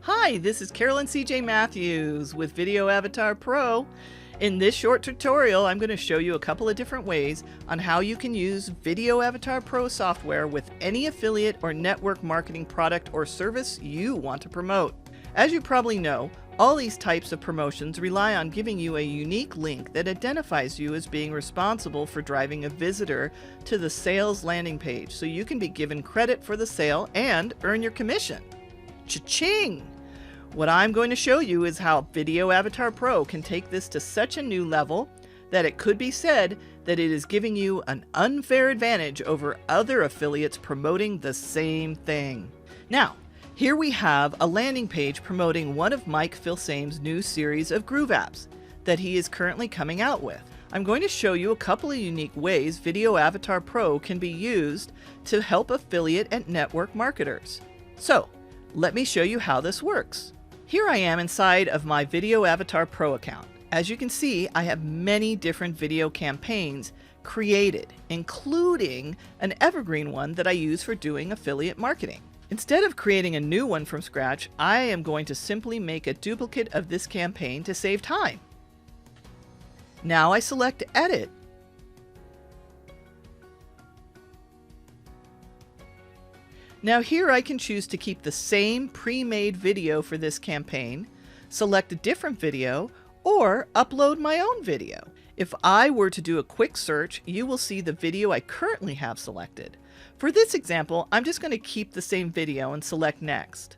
Hi, this is Carolyn C.J. Matthews with Video Avatar Pro. In this short tutorial, I'm going to show you a couple of different ways on how you can use Video Avatar Pro software with any affiliate or network marketing product or service you want to promote. As you probably know, all these types of promotions rely on giving you a unique link that identifies you as being responsible for driving a visitor to the sales landing page so you can be given credit for the sale and earn your commission. Cha-ching! What I'm going to show you is how Video Avatar Pro can take this to such a new level that it could be said that it is giving you an unfair advantage over other affiliates promoting the same thing. Now, here we have a landing page promoting one of Mike Filsame's new series of Groove apps that he is currently coming out with. I'm going to show you a couple of unique ways Video Avatar Pro can be used to help affiliate and network marketers. So, let me show you how this works. Here I am inside of my Video Avatar Pro account. As you can see, I have many different video campaigns created, including an evergreen one that I use for doing affiliate marketing. Instead of creating a new one from scratch, I am going to simply make a duplicate of this campaign to save time. Now I select Edit. Now here I can choose to keep the same pre-made video for this campaign, select a different video, or upload my own video. If I were to do a quick search, you will see the video I currently have selected. For this example, I'm just going to keep the same video and select Next.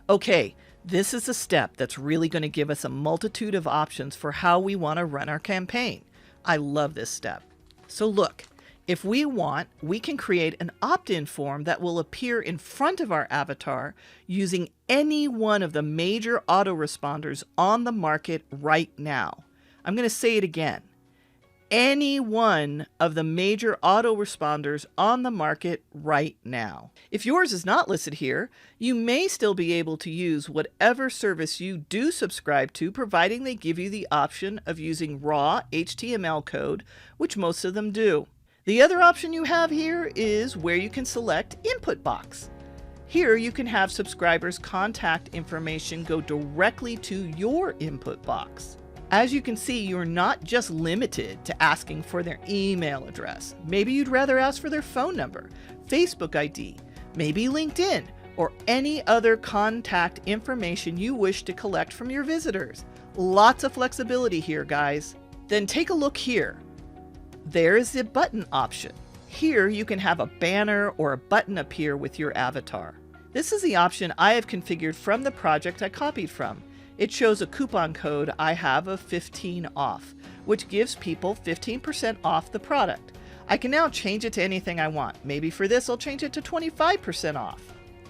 Okay, this is a step that's really going to give us a multitude of options for how we want to run our campaign. I love this step. So look. If we want, we can create an opt-in form that will appear in front of our avatar using any one of the major autoresponders on the market right now. I'm going to say it again. Any one of the major autoresponders on the market right now. If yours is not listed here, you may still be able to use whatever service you do subscribe to, providing they give you the option of using raw HTML code, which most of them do. The other option you have here is where you can select Input Box. Here you can have subscribers' contact information go directly to your input box. As you can see, you're not just limited to asking for their email address. Maybe you'd rather ask for their phone number, Facebook ID, maybe LinkedIn, or any other contact information you wish to collect from your visitors. Lots of flexibility here, guys. Then take a look here. There is the button option. Here you can have a banner or a button appear with your avatar. This is the option I have configured from the project I copied from. It shows a coupon code I have of 15 off, which gives people 15% off the product. I can now change it to anything I want. Maybe for this I'll change it to 25% off.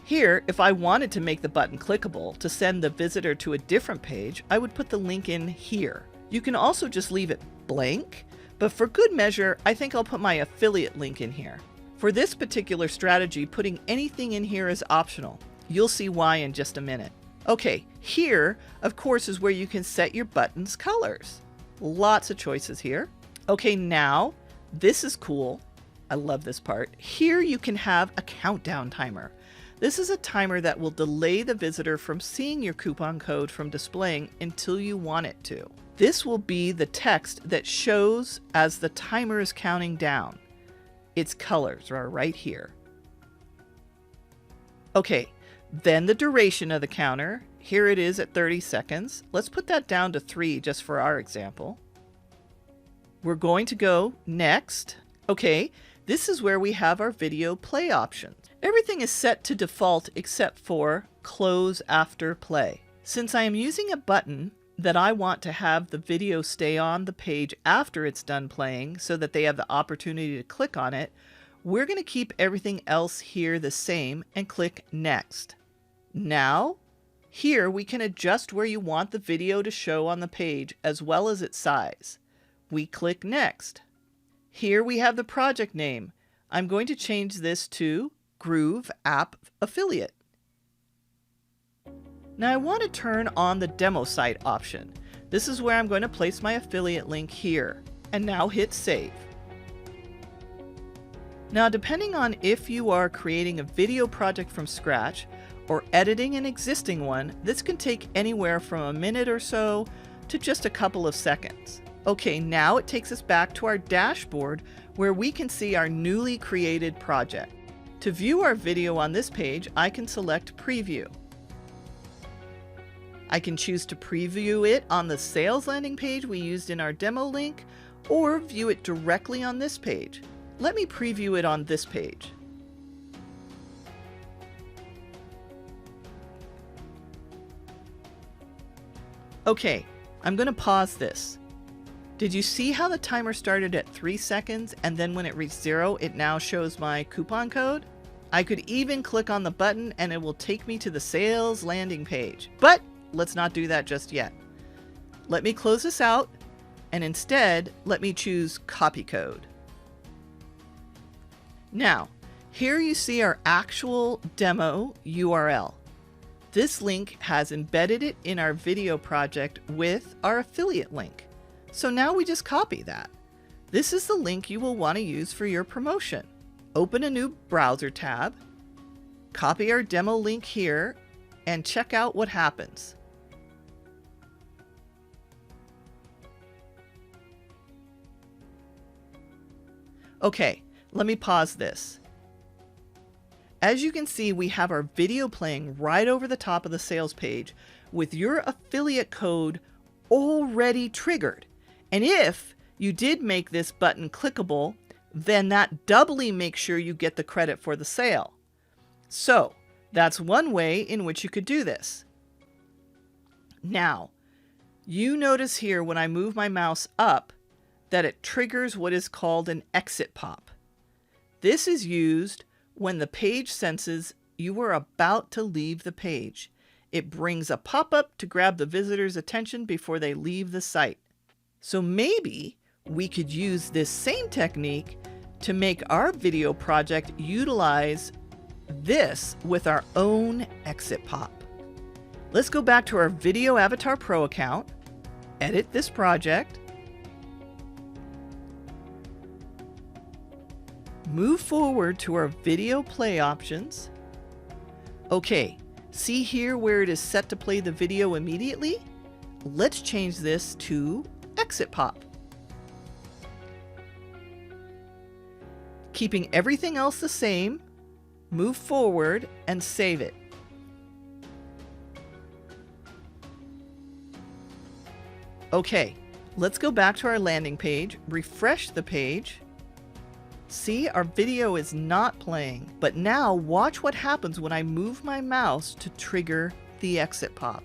Here, if I wanted to make the button clickable to send the visitor to a different page, I would put the link in here. You can also just leave it blank. But for good measure, I think I'll put my affiliate link in here. For this particular strategy, putting anything in here is optional. You'll see why in just a minute. Okay, here, of course, is where you can set your button's colors. Lots of choices here. Okay, now, this is cool. I love this part. Here you can have a countdown timer. This is a timer that will delay the visitor from seeing your coupon code from displaying until you want it to. This will be the text that shows as the timer is counting down. Its colors are right here. Okay, then the duration of the counter. Here it is at 30 seconds. Let's put that down to 3 just for our example. We're going to go next. Okay, this is where we have our video play options. Everything is set to default except for close after play. Since I am using a button that I want to have the video stay on the page after it's done playing so that they have the opportunity to click on it, we're going to keep everything else here the same and click Next. Now, here we can adjust where you want the video to show on the page as well as its size. We click Next. Here we have the project name. I'm going to change this to Groove App Affiliate. Now I want to turn on the demo site option. This is where I'm going to place my affiliate link here, and now hit Save. Now, depending on if you are creating a video project from scratch or editing an existing one, this can take anywhere from a minute or so to just a couple of seconds. Okay, now it takes us back to our dashboard where we can see our newly created project. To view our video on this page, I can select Preview. I can choose to preview it on the sales landing page we used in our demo link, or view it directly on this page. Let me preview it on this page. Okay, I'm going to pause this. Did you see how the timer started at 3 seconds and then when it reached 0, it now shows my coupon code? I could even click on the button and it will take me to the sales landing page. But let's not do that just yet. Let me close this out and instead let me choose copy code. Now, here you see our actual demo URL. This link has embedded it in our video project with our affiliate link. So now we just copy that. This is the link you will want to use for your promotion. Open a new browser tab, copy our demo link here, and check out what happens. Okay, let me pause this. As you can see, we have our video playing right over the top of the sales page with your affiliate code already triggered. And if you did make this button clickable, then that doubly makes sure you get the credit for the sale. So that's one way in which you could do this. Now, you notice here when I move my mouse up that it triggers what is called an exit pop. This is used when the page senses you are about to leave the page. It brings a pop-up to grab the visitor's attention before they leave the site. So maybe we could use this same technique to make our video project utilize this with our own exit pop. Let's go back to our Video Avatar Pro account, edit this project, move forward to our video play options. Okay, see here where it is set to play the video immediately? Let's change this to exit pop. Keeping everything else the same, move forward and save it. Okay, let's go back to our landing page, refresh the page. See, our video is not playing, but now watch what happens when I move my mouse to trigger the exit pop.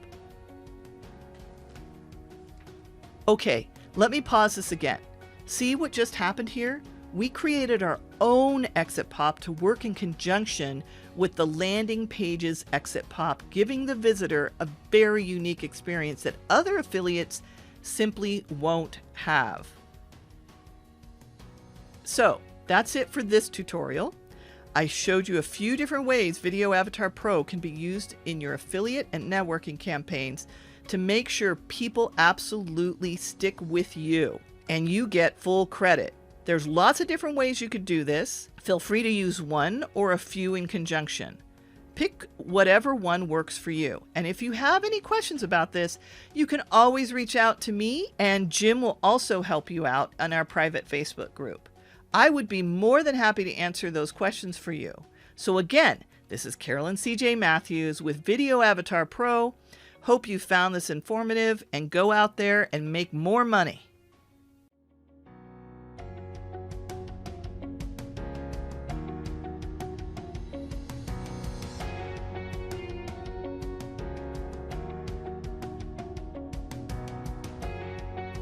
Okay, let me pause this again. See what just happened here? We created our own exit pop to work in conjunction with the landing page's exit pop, giving the visitor a very unique experience that other affiliates simply won't have. So that's it for this tutorial. I showed you a few different ways Video Avatar Pro can be used in your affiliate and networking campaigns to make sure people absolutely stick with you and you get full credit. There's lots of different ways you could do this. Feel free to use one or a few in conjunction. Pick whatever one works for you. And if you have any questions about this, you can always reach out to me, and Jim will also help you out on our private Facebook group. I would be more than happy to answer those questions for you. So again, this is Carolyn C.J. Matthews with Video Avatar Pro. Hope you found this informative and go out there and make more money.